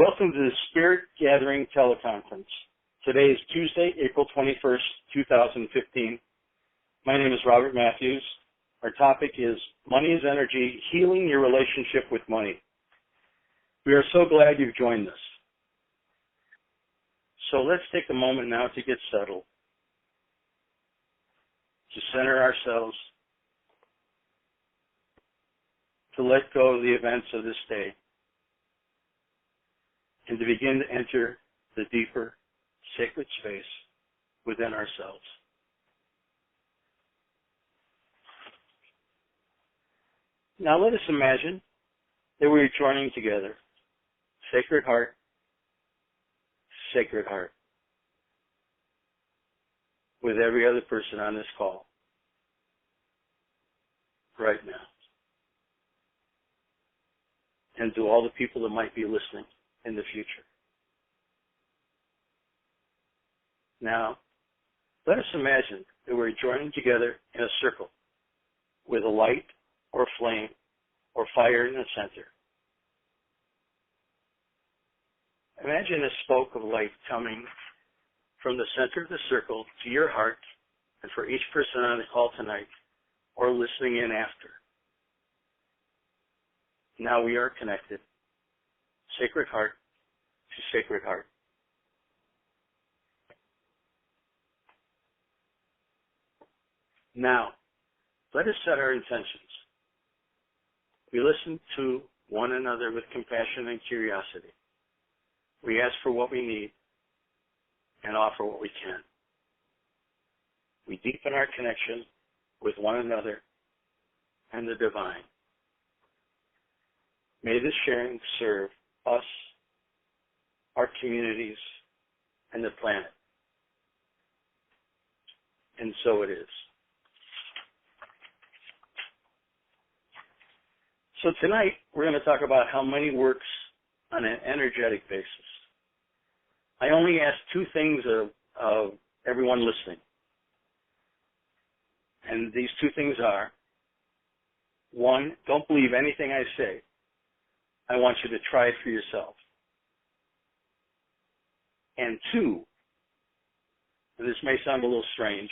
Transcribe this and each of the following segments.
Welcome to the Spirit Gathering Teleconference. Today is Tuesday, April 21st, 2015. My name is Robert Matthews. Our topic is Money is Energy, Healing Your Relationship with Money. We are so glad you've joined us. So let's take a moment now to get settled, to center ourselves, to let go of the events of this day, and to begin to enter the deeper, sacred space within ourselves. Now let us imagine that we are joining together, sacred heart, with every other person on this call right now, and to all the people that might be listening in the future. Now, let us imagine that we're joining together in a circle with a light or flame or fire in the center. Imagine a spoke of light coming from the center of the circle to your heart, and for each person on the call tonight or listening in after. Now we are connected, sacred heart to sacred heart. Now, let us set our intentions. We listen to one another with compassion and curiosity. We ask for what we need and offer what we can. We deepen our connection with one another and the divine. May this sharing serve us, our communities, and the planet. And so it is. So tonight, we're going to talk about how money works on an energetic basis. I only ask two things of everyone listening. And these two things are, one, don't believe anything I say. I want you to try it for yourself. And two, and this may sound a little strange,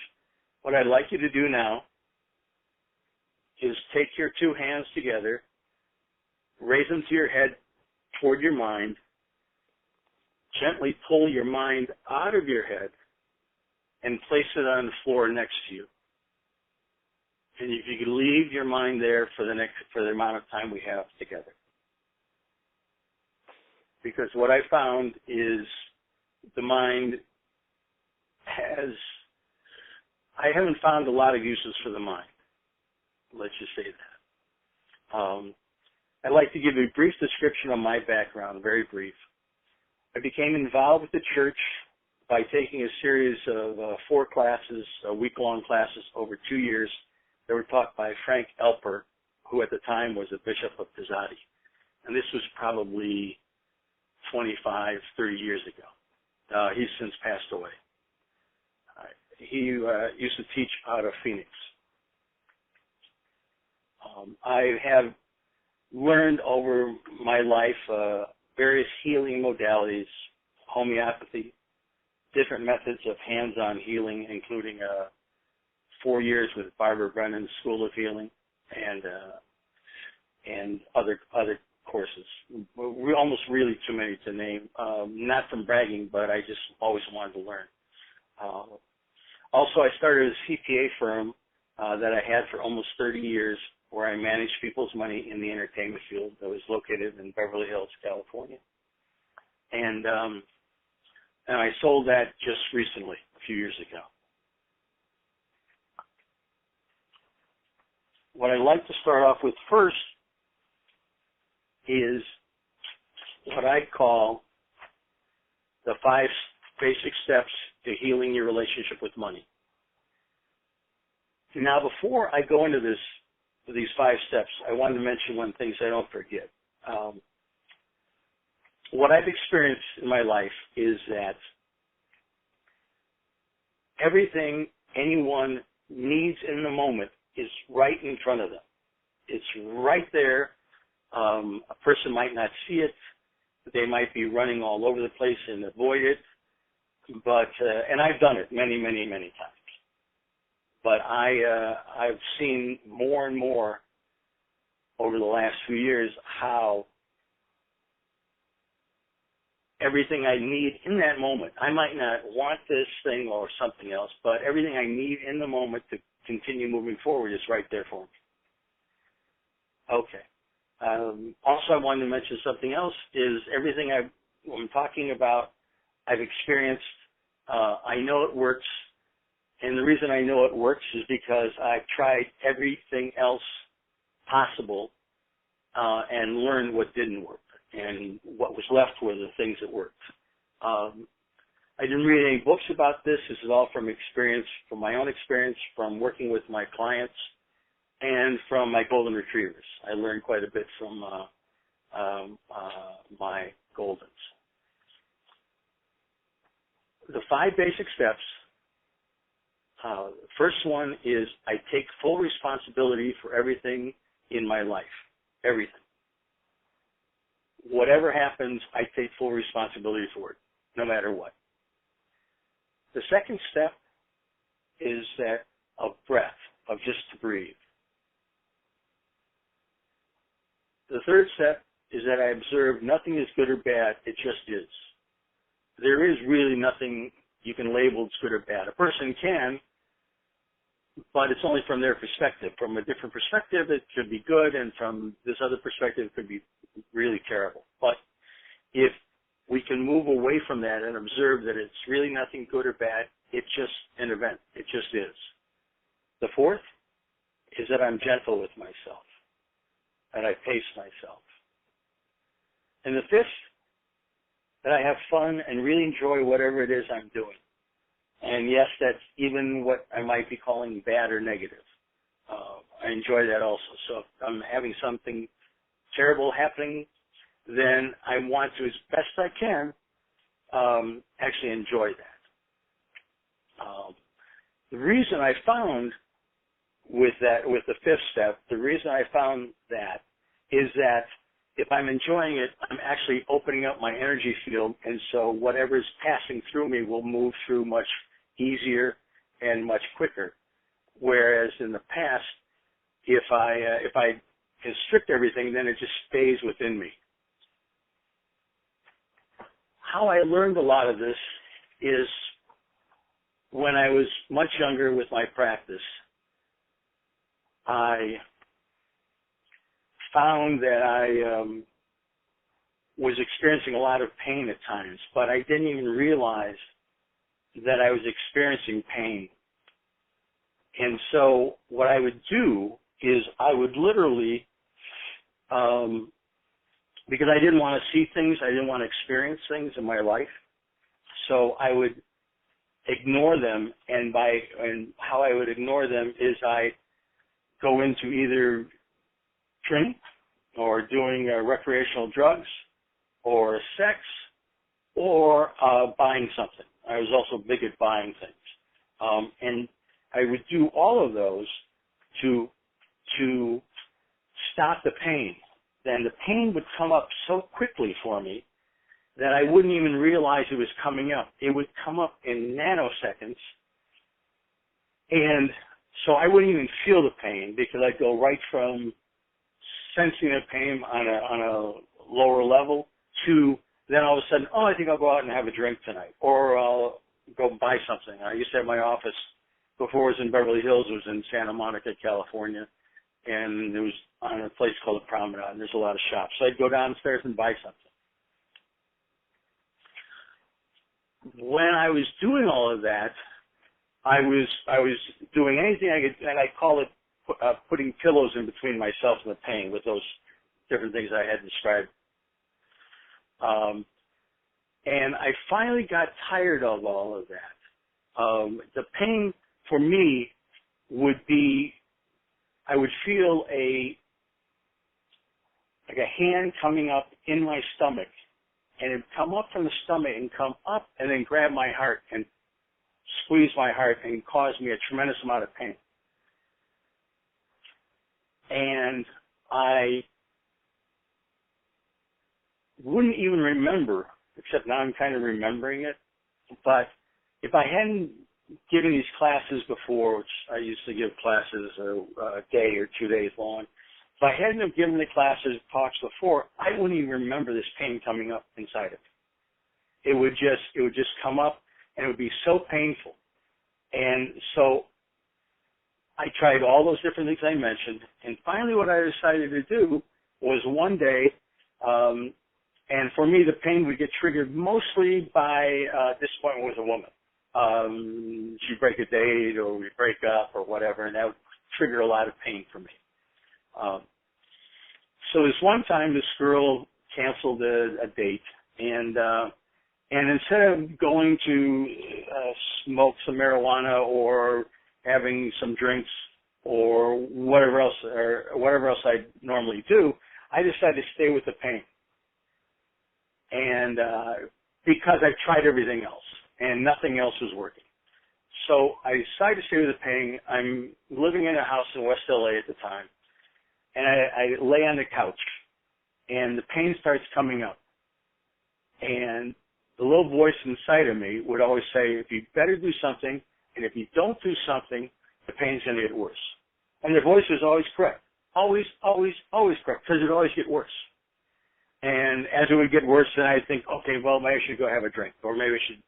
what I'd like you to do now is take your two hands together, raise them to your head toward your mind, gently pull your mind out of your head and place it on the floor next to you. And you can leave your mind there for the amount of time we have together. Because what I found is the mind I haven't found a lot of uses for the mind. Let's just say that. I'd like to give you a brief description of my background, very brief. I became involved with the church by taking a series of 4 classes, week-long classes over 2 years that were taught by Frank Elper, who at the time was a bishop of Tzaddi. And this was probably 25, 30 years ago. He's since passed away. He used to teach out of Phoenix. I have learned over my life various healing modalities, homeopathy, different methods of hands-on healing, including 4 years with Barbara Brennan's School of Healing and other courses. We're almost really too many to name. Not from bragging, but I just always wanted to learn. Also, I started a CPA firm that I had for almost 30 years, where I managed people's money in the entertainment field that was located in Beverly Hills, California. And I sold that just recently, a few years ago. What I'd like to start off with first is what I call the 5 basic steps to healing your relationship with money. Now, before I go into these 5 steps, I wanted to mention one thing so I don't forget. What I've experienced in my life is that everything anyone needs in the moment is right in front of them. It's right there. A person might not see it. they might be running all over the place and avoid it. But and I've done it many, many, many times. But I've seen more and more over the last few years how everything I need in that moment, I might not want this thing or something else, but everything I need in the moment to continue moving forward is right there for me. Okay. Also, I wanted to mention something else is everything I'm talking about, I've experienced. I know it works. And the reason I know it works is because I've tried everything else possible and learned what didn't work. And what was left were the things that worked. I didn't read any books about this. This is all from experience, from my own experience, from working with my clients, and from my golden retrievers. I learned quite a bit from my goldens. The 5 basic steps. First one is I take full responsibility for everything in my life. Everything. Whatever happens, I take full responsibility for it, no matter what. The second step is that of breath, of just to breathe. The third step is that I observe nothing is good or bad, it just is. There is really nothing you can label as good or bad. A person can, but it's only from their perspective. From a different perspective, it could be good, and from this other perspective, it could be really terrible. But if we can move away from that and observe that it's really nothing good or bad, it's just an event. It just is. The fourth is that I'm gentle with myself, that I pace myself. And the fifth, that I have fun and really enjoy whatever it is I'm doing. And yes, that's even what I might be calling bad or negative. I enjoy that also. So if I'm having something terrible happening, then I want to, as best I can, actually enjoy that. The reason I found with the fifth step, the reason I found that is that if I'm enjoying it, I'm actually opening up my energy field, and so whatever's passing through me will move through much easier and much quicker. Whereas in the past, if I constrict everything, then it just stays within me. How I learned a lot of this is when I was much younger with my practice, I found that I was experiencing a lot of pain at times, but I didn't even realize that I was experiencing pain. And so what I would do is I would literally, because I didn't want to see things, I didn't want to experience things in my life, so I would ignore them, and how I would ignore them is I go into either drink or doing recreational drugs or sex or buying something. I was also big at buying things. And I would do all of those to stop the pain. Then the pain would come up so quickly for me that I wouldn't even realize it was coming up. It would come up in nanoseconds, and so I wouldn't even feel the pain because I'd go right from sensing the pain on a lower level to then all of a sudden, oh, I think I'll go out and have a drink tonight, or I'll go buy something. I used to have my office before it was in Beverly Hills. It was in Santa Monica, California, and it was on a place called the Promenade, and there's a lot of shops. So I'd go downstairs and buy something. When I was doing all of that, I was doing anything I could, and I call it putting pillows in between myself and the pain with those different things I had described. And I finally got tired of all of that. The pain for me would be, I would feel like a hand coming up in my stomach, and it'd come up from the stomach and come up and then grab my heart and squeeze my heart and cause me a tremendous amount of pain. And I wouldn't even remember, except now I'm kind of remembering it. But if I hadn't given these classes before, which I used to give classes a day or 2 days long, if I hadn't have given the classes talks before, I wouldn't even remember this pain coming up inside of me. It would just come up, and it would be so painful. And so I tried all those different things I mentioned, and finally what I decided to do was one day, and for me the pain would get triggered mostly by disappointment with a woman. She'd break a date or we'd break up or whatever, and that would trigger a lot of pain for me. So this one time this girl canceled a date, and instead of going to smoke some marijuana or having some drinks or whatever else I normally do, I decided to stay with the pain. And because I've tried everything else and nothing else was working. So I decided to stay with the pain. I'm living in a house in West LA at the time, and I lay on the couch, and the pain starts coming up. And the little voice inside of me would always say, if you better do something, and if you don't do something, the pain's going to get worse. And the voice was always correct. Always, always, always correct, because it would always get worse. And as it would get worse, then I'd think, okay, well, maybe I should go have a drink, or maybe I should,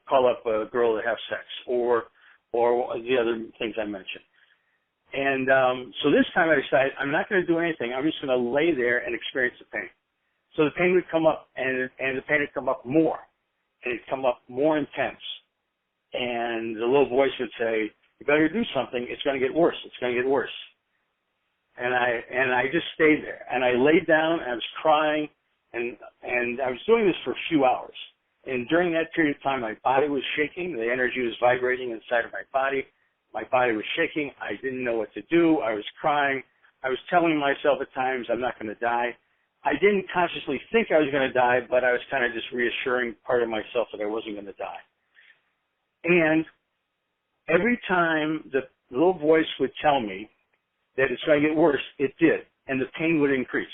call up a girl to have sex, or the other things I mentioned. And so this time I decided I'm not going to do anything. I'm just going to lay there and experience the pain. So the pain would come up, and the pain would come up more, and it'd come up more intense. And the little voice would say, you better do something. It's going to get worse. It's going to get worse. And I just stayed there, and I laid down, and I was crying, and I was doing this for a few hours. And during that period of time, my body was shaking. The energy was vibrating inside of my body. My body was shaking. I didn't know what to do. I was crying. I was telling myself at times, I'm not going to die. I didn't consciously think I was going to die, but I was kind of just reassuring part of myself that I wasn't going to die. And every time the little voice would tell me that it's going to get worse, it did, and the pain would increase.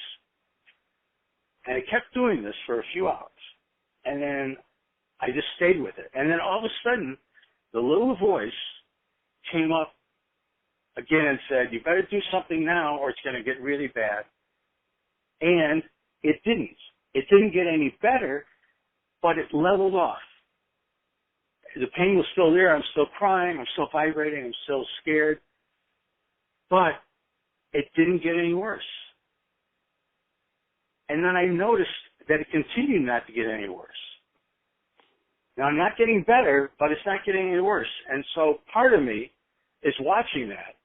And I kept doing this for a few hours, and then I just stayed with it. And then all of a sudden, the little voice came up again and said, you better do something now or it's going to get really bad. And it didn't. It didn't get any better, but it leveled off. The pain was still there. I'm still crying. I'm still vibrating. I'm still scared. But it didn't get any worse. And then I noticed that it continued not to get any worse. Now, I'm not getting better, but it's not getting any worse. And so part of me is watching that.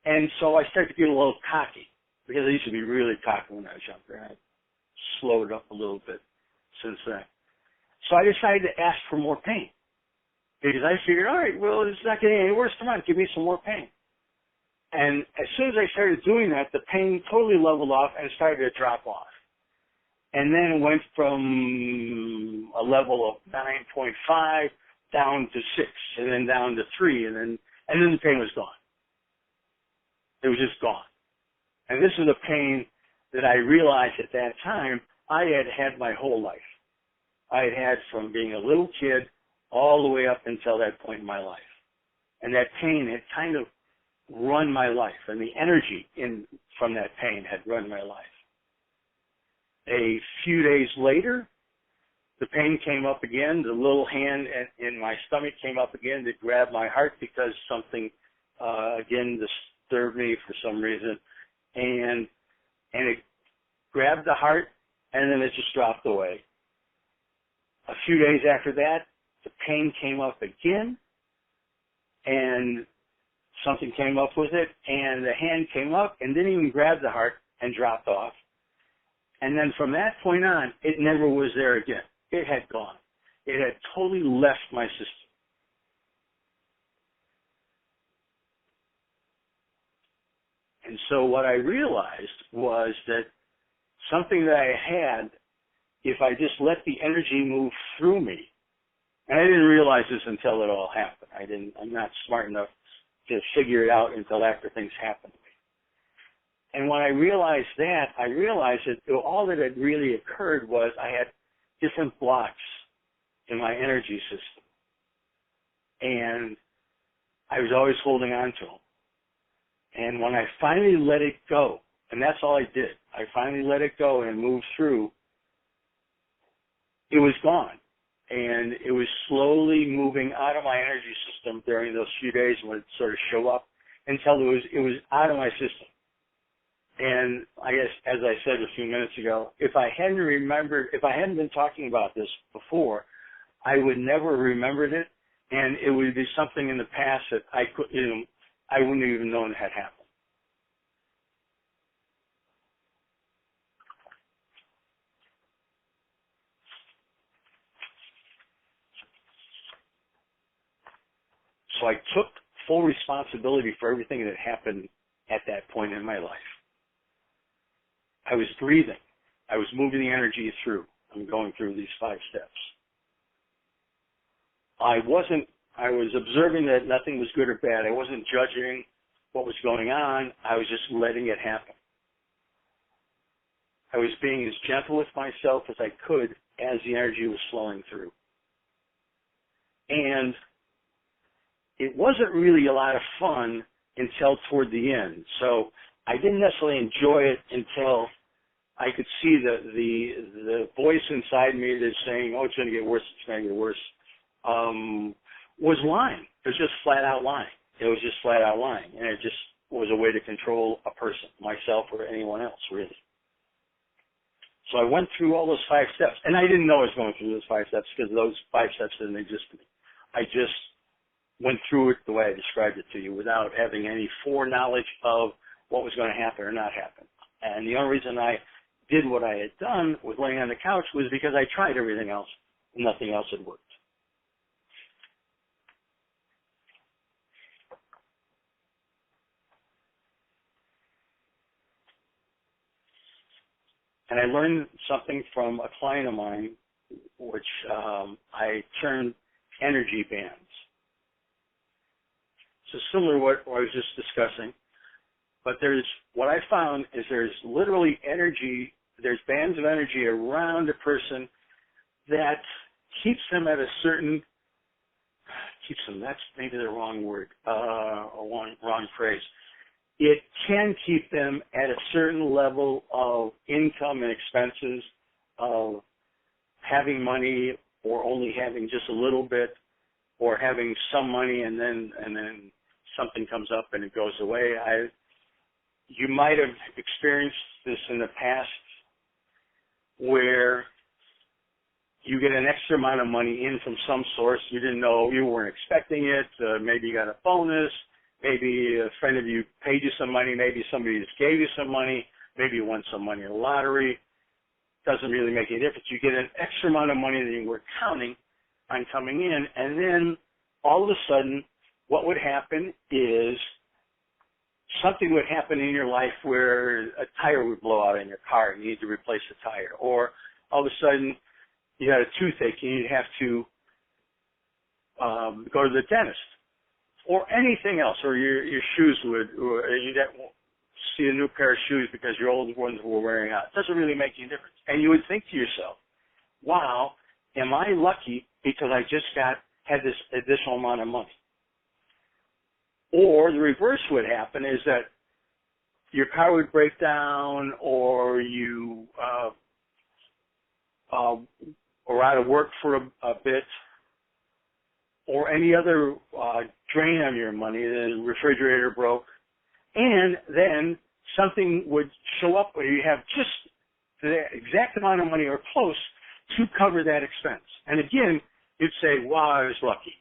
And so I started to get a little cocky, because I used to be really cocky when I was younger. I slowed up a little bit since then. So I decided to ask for more pain, because I figured, all right, well, it's not getting any worse. Come on, give me some more pain. And as soon as I started doing that, the pain totally leveled off and started to drop off. And then it went from a level of 9.5 down to 6, and then down to 3, and then the pain was gone. It was just gone. And this is a pain that I realized at that time I had had my whole life. I had had from being a little kid all the way up until that point in my life. And that pain had kind of run my life, and the energy from that pain had run my life. A few days later, the pain came up again. The little hand in my stomach came up again to grab my heart, because something, again, disturbed me for some reason. And it grabbed the heart, and then it just dropped away. A few days after that, the pain came up again, and something came up with it, and the hand came up and didn't even grab the heart and dropped off. And then from that point on, it never was there again. It had gone. It had totally left my system. And so what I realized was that something that I had, if I just let the energy move through me, and I didn't realize this until it all happened. I'm not smart enough to figure it out until after things happened to me. And when I realized that, I realized that all that had really occurred was I had different blocks in my energy system. And I was always holding on to them. And when I finally let it go, and that's all I did, I finally let it go and moved through, it was gone. And it was slowly moving out of my energy system during those few days when it sort of showed up until it was out of my system. And I guess, as I said a few minutes ago, if I hadn't been talking about this before, I would never have remembered it, and it would be something in the past that I wouldn't have even known had happened. So I took full responsibility for everything that happened at that point in my life. I was breathing. I was moving the energy through. I'm going through these 5 steps. I was observing that nothing was good or bad. I wasn't judging what was going on. I was just letting it happen. I was being as gentle with myself as I could as the energy was flowing through. And it wasn't really a lot of fun until toward the end. So I didn't necessarily enjoy it until I could see the voice inside me that's saying, oh, it's going to get worse, it's going to get worse, was lying. It was just flat out lying. It was just flat out lying. And it just was a way to control a person, myself or anyone else, really. So I went through all those 5 steps. And I didn't know I was going through those 5 steps because those 5 steps didn't exist to me. I just went through it the way I described it to you without having any foreknowledge of what was going to happen or not happen. And the only reason I did what I had done with laying on the couch was because I tried everything else and nothing else had worked. And I learned something from a client of mine, which I termed energy bands. So similar to what I was just discussing, but what I found is there's literally energy, there's bands of energy around a person that keeps them at a certain, that's maybe the wrong word, or wrong phrase. It can keep them at a certain level of income and expenses, of having money or only having just a little bit, or having some money and then something comes up and it goes away. You might have experienced this in the past where you get an extra amount of money in from some source. You didn't know, you weren't expecting it. Maybe you got a bonus. Maybe a friend of you paid you some money. Maybe somebody just gave you some money. Maybe you won some money in the lottery. Doesn't really make any difference. You get an extra amount of money than you were counting on coming in, and then all of a sudden what would happen is something would happen in your life where a tire would blow out in your car and you need to replace the tire, or all of a sudden you had a toothache and you'd have to go to the dentist, or anything else, or your shoes or you'd see a new pair of shoes because your old ones were wearing out. It doesn't really make any difference. And you would think to yourself, wow, am I lucky because I just had this additional amount of money? Or the reverse would happen is that your car would break down, or you or out of work for a bit, or any other drain on your money. The refrigerator broke, and then something would show up where you have just the exact amount of money or close to cover that expense. And again, you'd say, wow, I was lucky.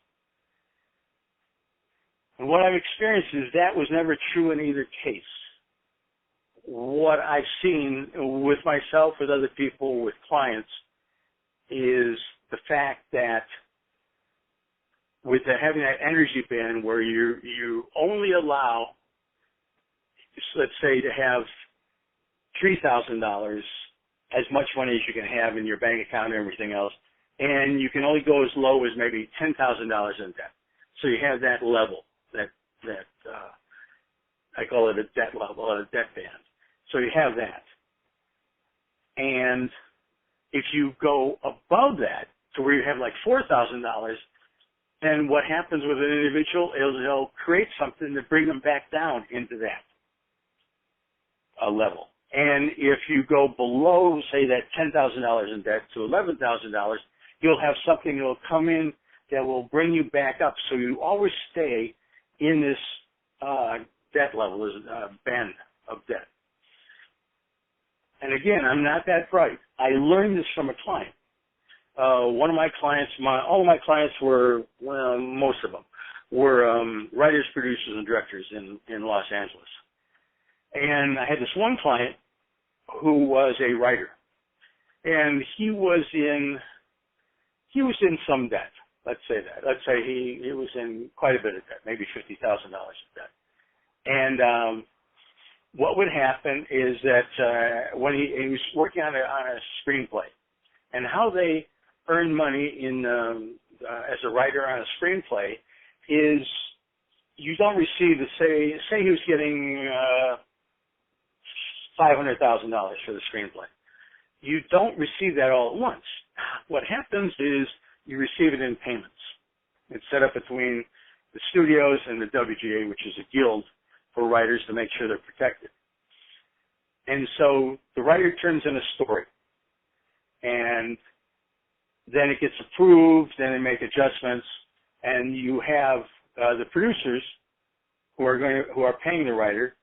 And what I've experienced is that was never true in either case. What I've seen with myself, with other people, with clients, is the fact that with having that energy band where you only allow, let's say, to have $3,000, as much money as you can have in your bank account and everything else, and you can only go as low as maybe $10,000 in debt. So you have that level, that I call it a debt level, a debt band. So you have that. And if you go above that to where you have like $4,000, then what happens with an individual is they'll create something to bring them back down into that level. And if you go below, say, that $10,000 in debt to $11,000, you'll have something that will come in that will bring you back up. So you always stay in this debt level, this band of debt. And again, I'm not that bright. I learned this from a client. One of my clients, all of my clients were, well, most of them, were writers, producers, and directors in Los Angeles. And I had this one client who was a writer. And he was in some debt. Let's say that. Let's say he was in quite a bit of debt, maybe $50,000 of debt. And what would happen is that when he was working on a screenplay, and how they earn money in as a writer on a screenplay is you don't receive the say he was getting $500,000 for the screenplay. You don't receive that all at once. What happens is you receive it in payments. It's set up between the studios and the WGA, which is a guild for writers to make sure they're protected. And so the writer turns in a story, and then it gets approved, then they make adjustments, and you have the producers who are paying the writer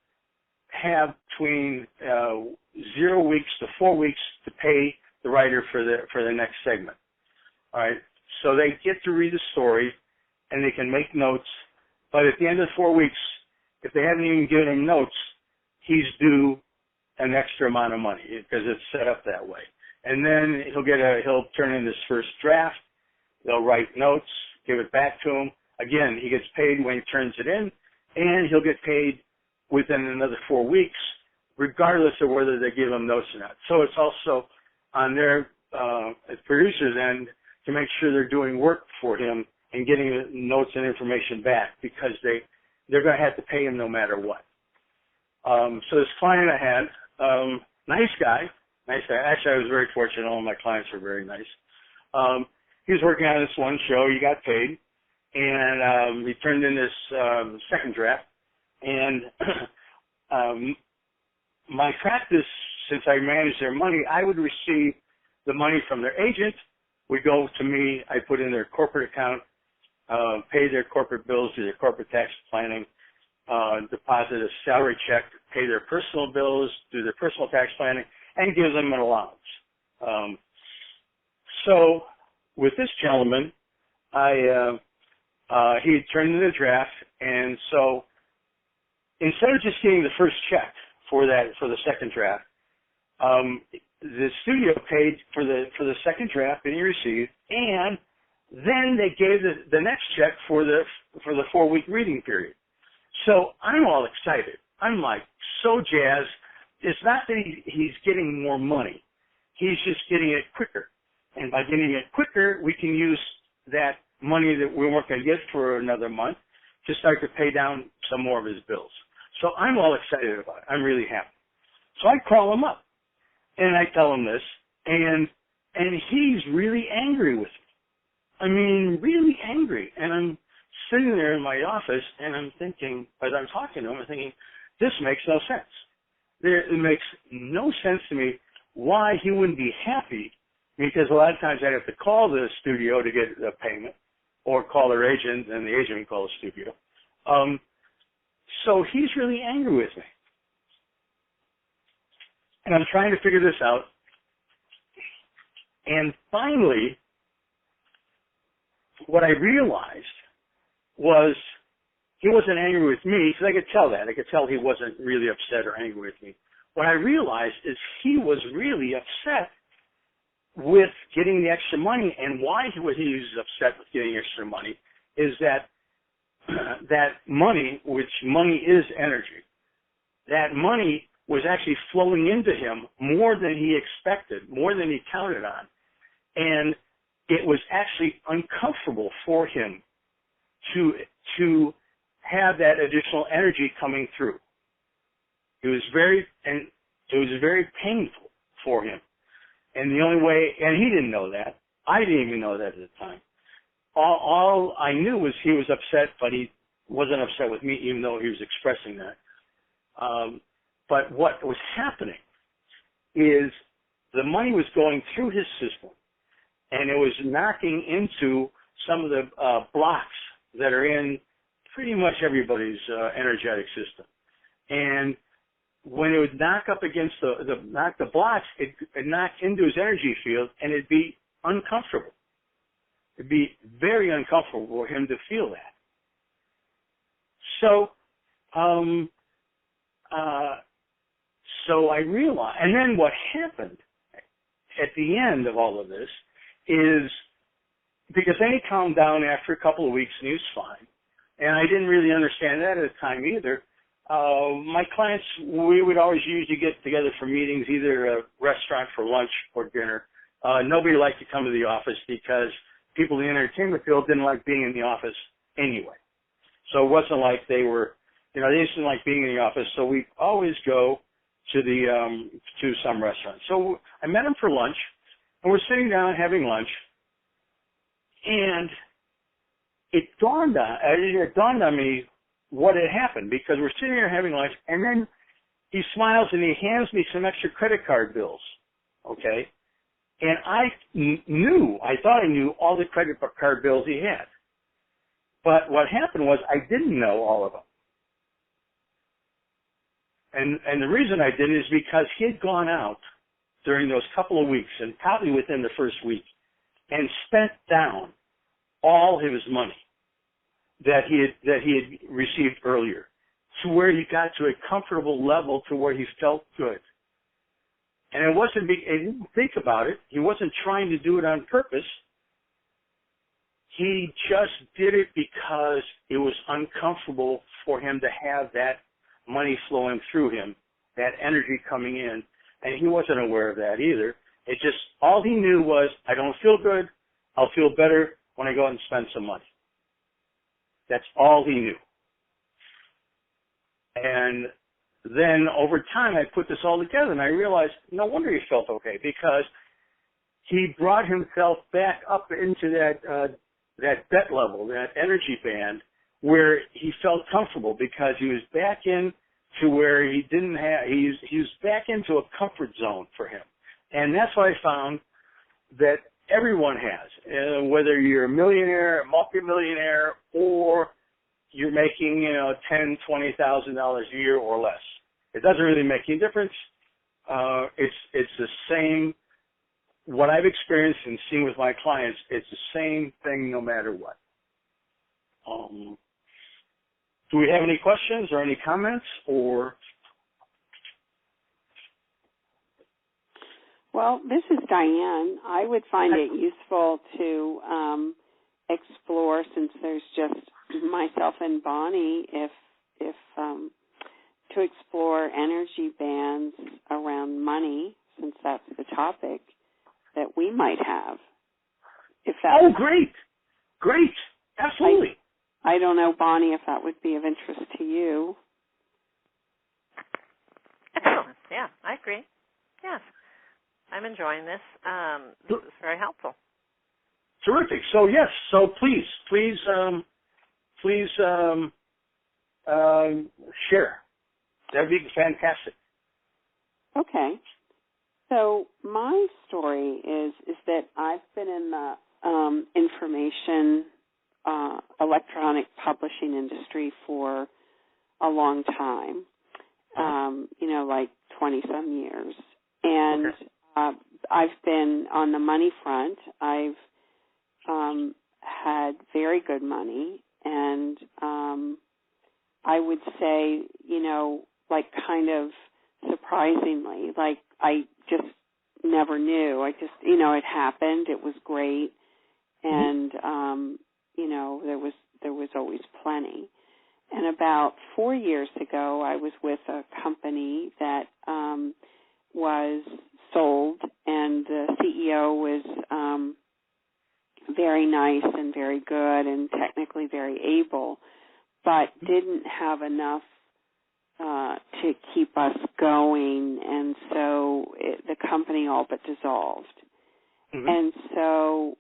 have between 0 weeks to 4 weeks to pay the writer for the next segment. All right, so they get to read the story, and they can make notes. But at the end of 4 weeks, if they haven't even given him notes, he's due an extra amount of money because it's set up that way. And then he'll turn in his first draft. They'll write notes, give it back to him. Again, he gets paid when he turns it in, and he'll get paid within another 4 weeks, regardless of whether they give him notes or not. So it's also on their producer's end to make sure they're doing work for him and getting notes and information back, because they're going to have to pay him no matter what. So this client I had, nice guy. Actually, I was very fortunate. All of my clients were very nice. He was working on this one show. He got paid, and he turned in this second draft. And my practice, since I managed their money, I would receive the money from their agent, would go to me. I put in their corporate account, pay their corporate bills, do their corporate tax planning, deposit a salary check, pay their personal bills, do their personal tax planning, and give them an allowance. So with this gentleman, he had turned in the draft, and so instead of just getting the first check for the second draft, the studio paid for the second draft that he received, and then they gave the next check for the 4-week reading period. So I'm all excited. I'm like so jazzed. It's not that he's getting more money. He's just getting it quicker. And by getting it quicker, we can use that money that we weren't going to get for another month to start to pay down some more of his bills. So I'm all excited about it. I'm really happy. So I call him up, and I tell him this, and he's really angry with me. I mean, really angry. And I'm sitting there in my office, and I'm thinking, as I'm talking to him, I'm thinking, this makes no sense. It makes no sense to me why he wouldn't be happy, because a lot of times I'd have to call the studio to get a payment, or call their agent, and the agent would call the studio. So he's really angry with me. And I'm trying to figure this out. And finally, what I realized was he wasn't angry with me, because I could tell that. I could tell he wasn't really upset or angry with me. What I realized is he was really upset with getting the extra money, and why he was upset with getting extra money is that money, which money is energy, that money was actually flowing into him more than he expected, more than he counted on. And it was actually uncomfortable for him to have that additional energy coming through. It was very, and It was very painful for him. And the only way, and he didn't know that. I didn't even know that at the time. All I knew was he was upset, but he wasn't upset with me, even though he was expressing that. But what was happening is the money was going through his system, and it was knocking into some of the blocks that are in pretty much everybody's energetic system. And when it would knock up against knock the blocks, it knocked into his energy field, and it'd be uncomfortable. It'd be very uncomfortable for him to feel that. So, so I realized, and then what happened at the end of all of this is, because then he calmed down after a couple of weeks and he was fine, and I didn't really understand that at the time either. My clients, we would always usually get together for meetings, either a restaurant for lunch or dinner. Nobody liked to come to the office because people in the entertainment field didn't like being in the office anyway. So it wasn't like they were, they didn't like being in the office. So we always go to to some restaurant. So I met him for lunch, and we're sitting down having lunch, and it dawned on me what had happened, because we're sitting here having lunch, and then he smiles and he hands me some extra credit card bills, okay? And I thought I knew all the credit card bills he had. But what happened was I didn't know all of them. And the reason I didn't is because he had gone out during those couple of weeks, and probably within the first week, and spent down all of his money that he had received earlier, to where he got to a comfortable level to where he felt good. And he didn't think about it. He wasn't trying to do it on purpose. He just did it because it was uncomfortable for him to have that money flowing through him, that energy coming in. And he wasn't aware of that either. It just, all he knew was, I don't feel good. I'll feel better when I go out and spend some money. That's all he knew. And then over time, I put this all together, and I realized no wonder he felt okay, because he brought himself back up into that bet level, that energy band, where he felt comfortable, because he was back in to where he was back into a comfort zone for him. And that's what I found that everyone has, whether you're a millionaire, a multimillionaire, or you're making, $10,000, $20,000 a year or less. It doesn't really make any difference. It's the same. What I've experienced and seen with my clients, it's the same thing no matter what. Do we have any questions or any comments, or? Well, this is Diane. I would find it useful to explore, since there's just myself and Bonnie, if to explore energy bands around money, since that's the topic that we might have. Great, absolutely. I don't know, Bonnie, if that would be of interest to you. Excellent. Yeah, I agree. Yes. I'm enjoying this. This is very helpful. Terrific. So yes. So please share. That'd be fantastic. Okay. So my story is that I've been in the information electronic publishing industry for a long time. Like 20-some years, and okay. I've been on the money front. I've had very good money, and I would say, like kind of surprisingly, like I just never knew. I just, it happened. It was great, and there was always plenty. And about 4 years ago, I was with a company that was sold, and the CEO was very nice and very good and technically very able, but didn't have enough to keep us going, and so the company all but dissolved. Mm-hmm. And so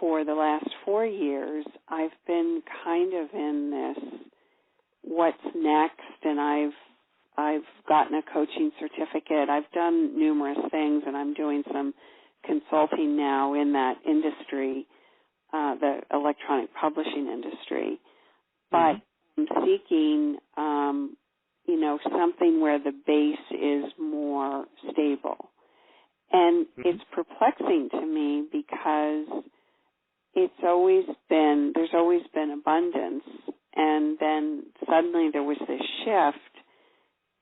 for the last 4 years, I've been kind of in this what's next, and I've gotten a coaching certificate. I've done numerous things, and I'm doing some consulting now in that industry, the electronic publishing industry. But I'm seeking, something where the base is more stable. And it's perplexing to me because there's always been abundance, and then suddenly there was this shift,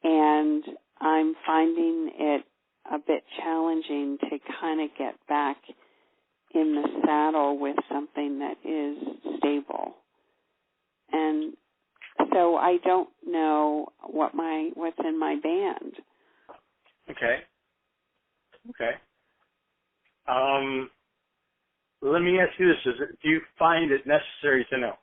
and I'm finding it a bit challenging to kind of get back in the saddle with something that is stable. And so I don't know what's in my band. Okay. Let me ask you this: do you find it necessary to know?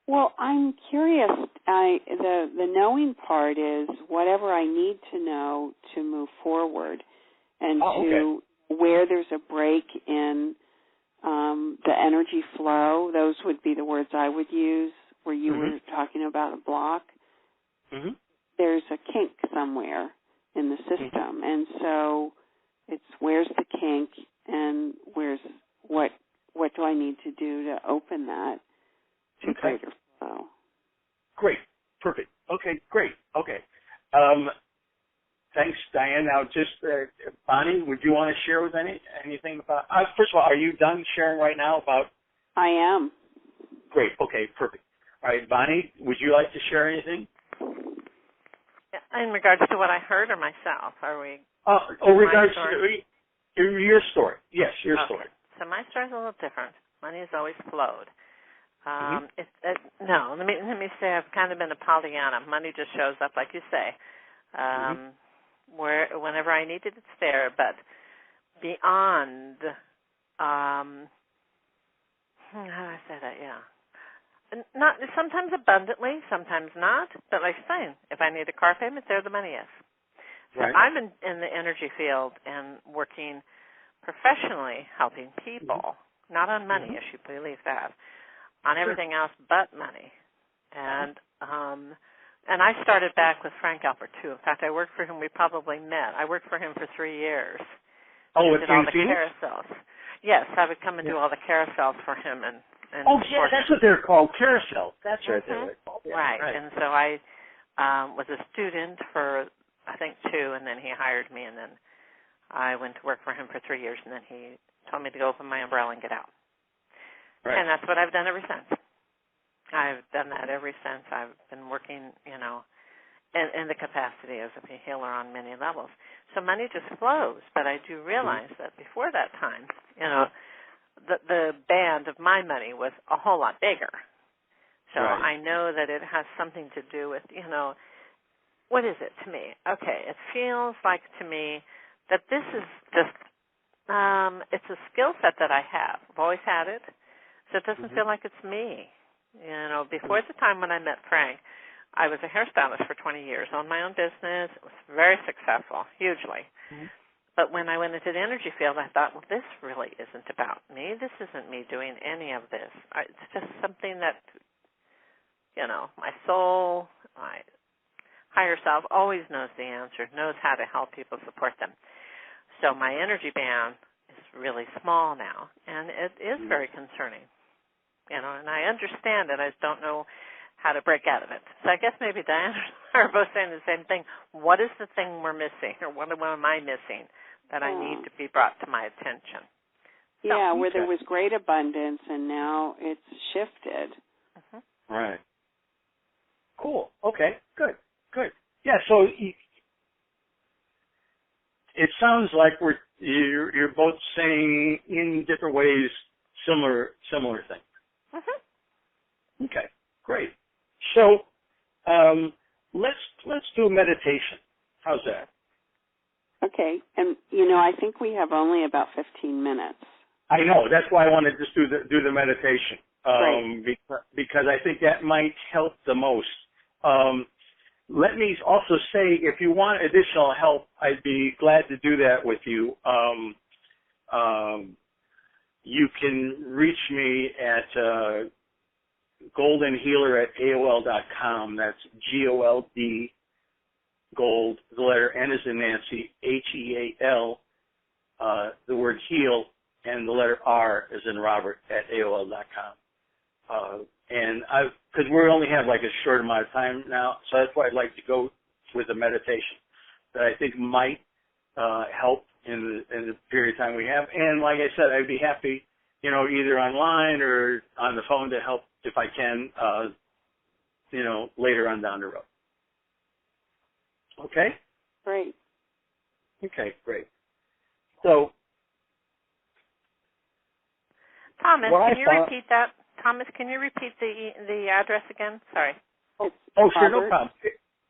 Well, I'm curious. The knowing part is whatever I need to know to move forward, and to where there's a break in the energy flow. Those would be the words I would use. Where you were talking about a block, there's a kink somewhere in the system, and so it's where's the kink, and where's what do I need to do to open that to greater flow. Great. Perfect. Okay, great. Okay. Thanks, Diane. Now, just Bonnie, would you want to share with anything about? First of all, are you done sharing right now about? I am. Great. Okay. Perfect. All right, Bonnie, would you like to share anything? In regards to what I heard or myself, are we? Regards to your story. Yes, your story. So my story's a little different. Money has always flowed. Let me say I've kind of been a Pollyanna. Money just shows up, like you say. Whenever I need it, it's there. But beyond, how do I say that? Yeah. Not sometimes abundantly, sometimes not. But like I'm saying, if I need a car payment, there the money is. So I'm in the energy field and working professionally, helping people, not on money, if you believe that, on everything else but money. And I started back with Frank Alpert too. In fact, I worked for him. We probably met. I worked for him for 3 years. With did all the carousels. Yes, I would come and do all the carousels for him and that's what they're called, carousels. That's right. They're called. Yeah, right. And so I was a student for I think 2, and then he hired me, and then I went to work for him for 3 years, and then he told me to go open my umbrella and get out. Right. And that's what I've done ever since. I've done that ever since. I've been working, in the capacity as a healer on many levels. So money just flows, but I do realize that before that time, the band of my money was a whole lot bigger. So I know that it has something to do with, what is it to me? Okay, it feels like to me that this is just, it's a skill set that I have. I've always had it, so it doesn't feel like it's me. Before the time when I met Frank, I was a hairstylist for 20 years, owned my own business. It was very successful, hugely. But when I went into the energy field, I thought, well, this really isn't about me. This isn't me doing any of this. It's just something that, my soul, my higher self always knows the answer, knows how to help people, support them. So my energy band is really small now, and it is very concerning. And I understand it. I just don't know how to break out of it. So I guess maybe Diane and I are both saying the same thing. What is the thing we're missing, or what am I missing that I need to be brought to my attention? Yeah, where there was great abundance, and now it's shifted. Right. Cool. Okay. Good. Yeah. So it sounds like you're both saying in different ways similar things. Okay. Great. So let's do a meditation. How's that? Okay. And I think we have only about 15 minutes. I know. That's why I wanted to just do the meditation. Because I think that might help the most. Let me also say, if you want additional help, I'd be glad to do that with you. You can reach me at goldenhealer@aol.com. That's GOLD, gold, the letter N as in Nancy, HEAL, the word heal, and the letter R as in Robert at AOL.com. And because we only have like a short amount of time now, so that's why I'd like to go with a meditation that I think might help in the period of time we have. And like I said, I'd be happy, either online or on the phone to help if I can, later on down the road. Okay? Great. Okay, great. So, Thomas, can you repeat that? Thomas, can you repeat the address again? Sorry. Oh, sure, no problem.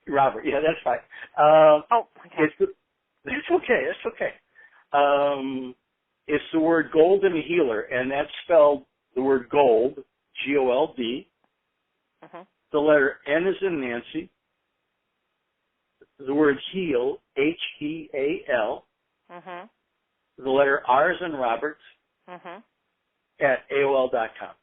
Robert, yeah, that's fine. Okay. It's okay. It's the word golden healer, and that's spelled the word gold, G-O-L-D, the letter N as in Nancy, the word heal, H-E-A-L, the letter R as in Robert, at AOL.com.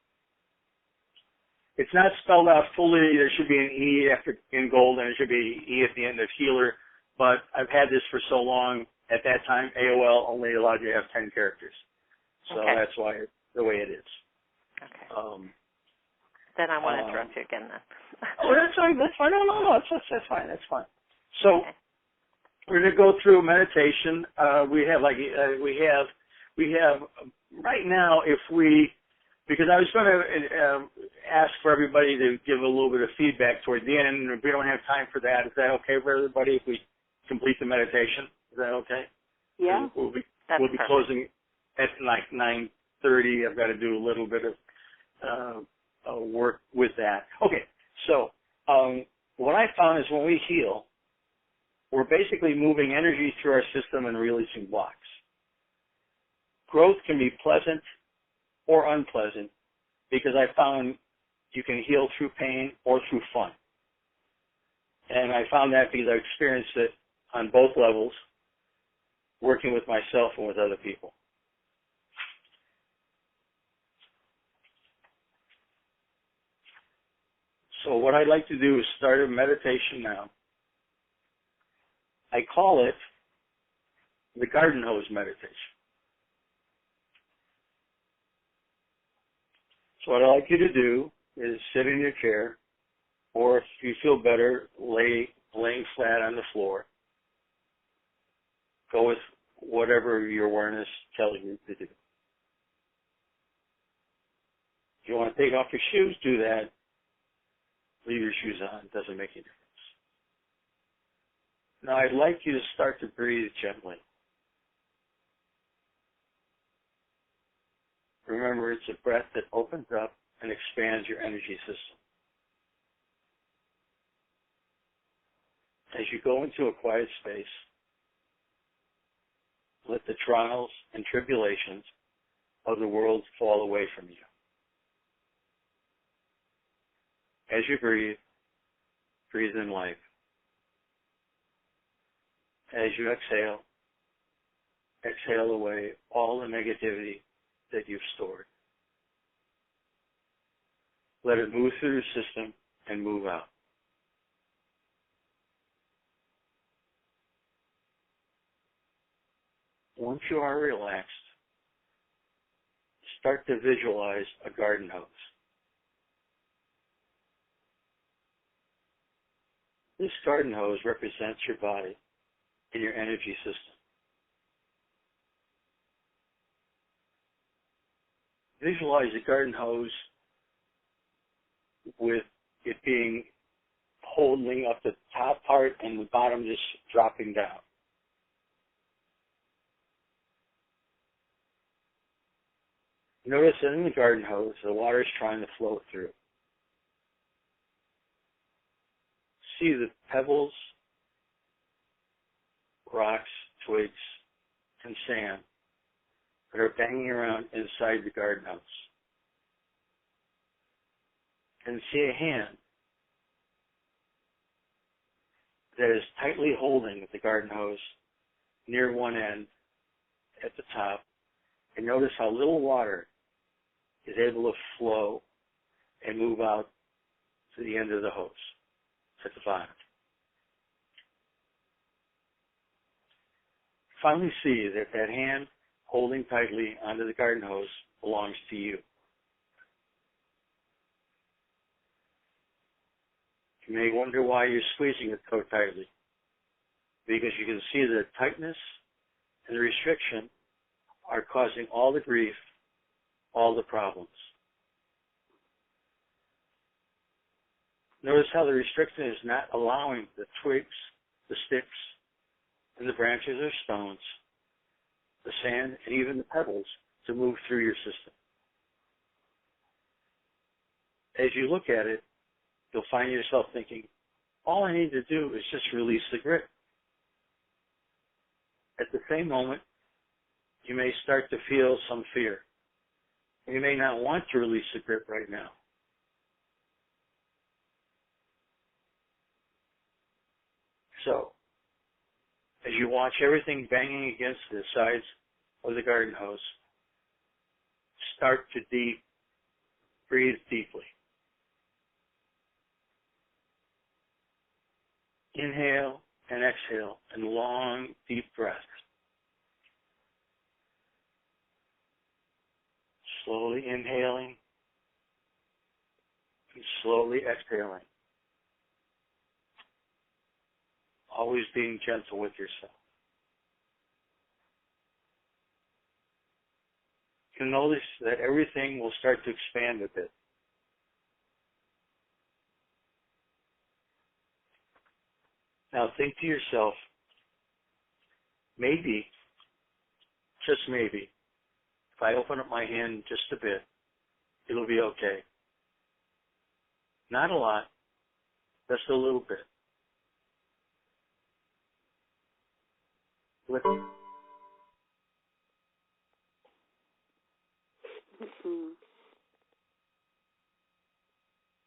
It's not spelled out fully. There should be an E after in gold, and there should be an E at the end of healer. But I've had this for so long. At that time, AOL only allowed you to have 10 characters. So that's why it's the way it is. Okay. Then I won't interrupt you again then. That's fine. That's fine. No. That's fine. So we're going to go through a meditation. We have right now, because I was going to ask for everybody to give a little bit of feedback toward the end. If we don't have time for that, is that okay for everybody if we complete the meditation? Is that okay? Yeah. We'll be perfect. closing at like 9:30. I've got to do a little bit of work with that. Okay. So what I found is when we heal, we're basically moving energy through our system and releasing blocks. Growth can be pleasant or unpleasant, because I found you can heal through pain or through fun. And I found that because I experienced it on both levels, working with myself and with other people. So what I'd like to do is start a meditation now. I call it the garden hose meditation. So what I'd like you to do is sit in your chair, or if you feel better, laying flat on the floor. Go with whatever your awareness tells you to do. If you want to take off your shoes, do that. Leave your shoes on. It doesn't make any difference. Now I'd like you to start to breathe gently. Remember, it's a breath that opens up and expands your energy system. As you go into a quiet space, let the trials and tribulations of the world fall away from you. As you breathe in life. As you exhale away all the negativity that you've stored. Let it move through the system and move out. Once you are relaxed, start to visualize a garden hose. This garden hose represents your body and your energy system. Visualize the garden hose with it being holding up the top part and the bottom just dropping down. Notice that in the garden hose, the water is trying to flow through. See the pebbles, rocks, twigs, and sand that are banging around inside the garden hose. And see a hand that is tightly holding the garden hose near one end at the top, and notice how little water is able to flow and move out to the end of the hose at the bottom. Finally see that that hand holding tightly onto the garden hose belongs to you. You may wonder why you're squeezing it so tightly, because you can see the tightness and the restriction are causing all the grief, all the problems. Notice how the restriction is not allowing the twigs, the sticks, and the branches or stones, the sand, and even the pebbles to move through your system. As you look at it, you'll find yourself thinking, all I need to do is just release the grip. At the same moment, you may start to feel some fear. You may not want to release the grip right now. So, as you watch everything banging against the sides of the garden hose, start to breathe deeply. Inhale and exhale in long, deep breaths. Slowly inhaling and slowly exhaling. Always being gentle with yourself. You'll notice that everything will start to expand a bit. Now think to yourself, maybe, just maybe, if I open up my hand just a bit, it'll be okay. Not a lot, just a little bit.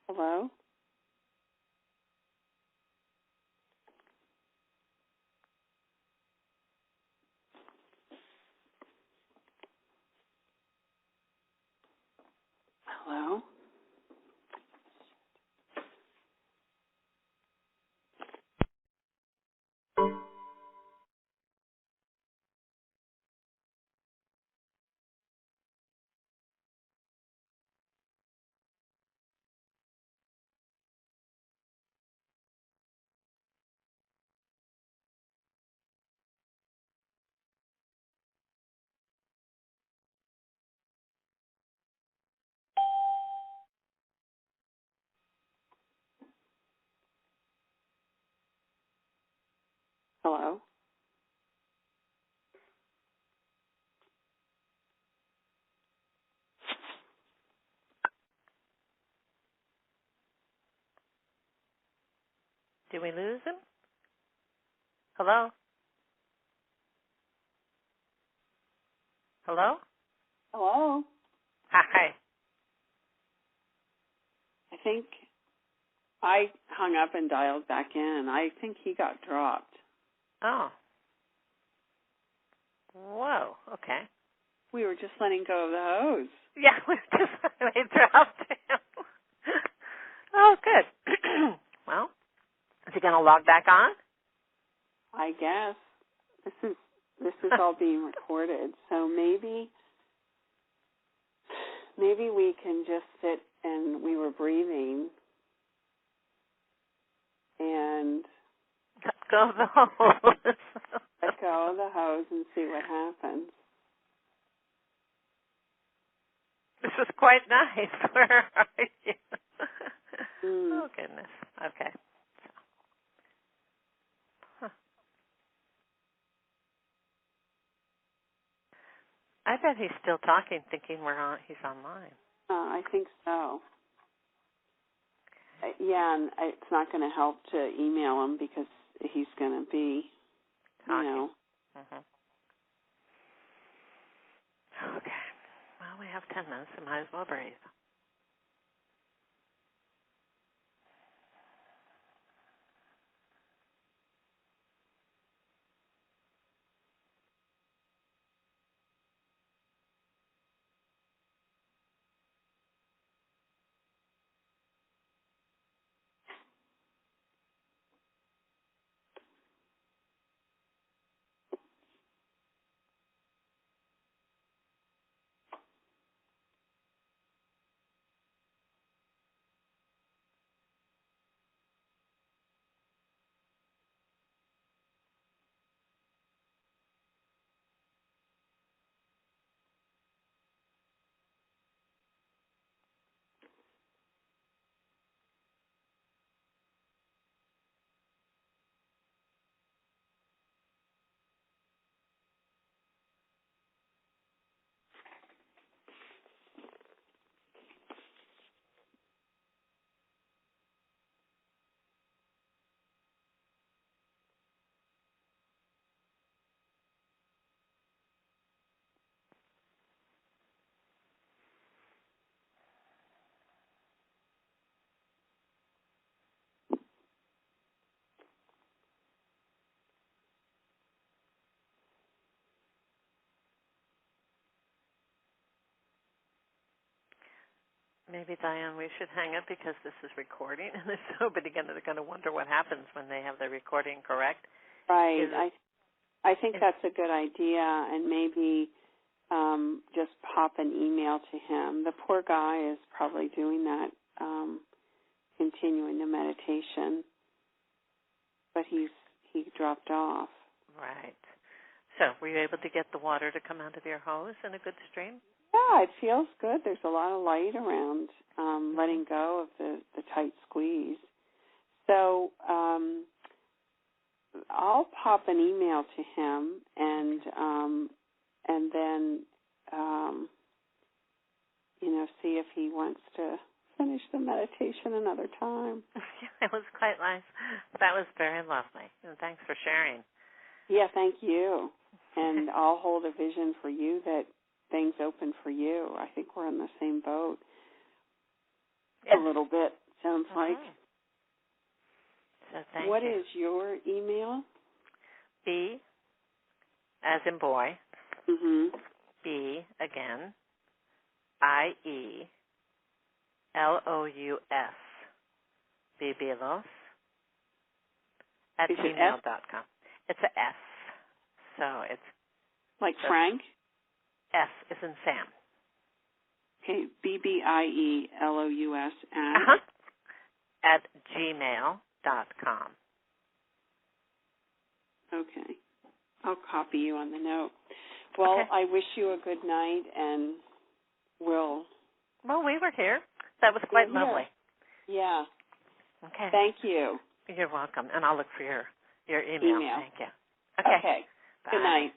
Hello? Hello? Hello? Did we lose him? Hello? Hello? Hello? Hi. I think I hung up and dialed back in. I think he got dropped. Oh. Whoa, okay. We were just letting go of the hose. Yeah, we dropped him. Oh, good. Well, is he going to log back on? I guess. This is all being recorded, so maybe we can just sit and we were breathing and Let go of the hose. let go of the hose and see what happens. This is quite nice. Where are you? Oh, goodness. Okay. Huh. I bet he's still talking, thinking he's online. I think so. Yeah, and it's not going to help to email him because he's going to be, talking. you know. Mm-hmm. Okay. Well, we have 10 minutes, so might as well breathe. maybe, Diane, we should hang up because this is recording, and there's nobody going to wonder what happens when they have their recording correct. Right. I think that's a good idea, and maybe just pop an email to him. The poor guy is probably doing that, continuing the meditation, but he dropped off. Right. So, were you able to get the water to come out of your hose in a good stream? Yeah, it feels good. There's a lot of light around, letting go of the tight squeeze. So I'll pop an email to him and then see if he wants to finish the meditation another time. It was quite nice. That was very lovely. And thanks for sharing. Yeah, thank you. And I'll hold a vision for you that things open for you. I think we're in the same boat. Yes. A little bit, sounds like. So thank What you. is your email? B, as in boy, B again, IELOUS, Bibilos, at gmail.com. It's a S. So it's like Frank? S is in Sam. Okay, BBIELOUS at gmail.com. Okay. I'll copy you on the note. Well, okay. I wish you a good night, and Well, we were here. That was quite lovely. Yeah. Okay. Thank you. You're welcome. And I'll look for your email. Thank you. Okay. Okay. Bye. Good night.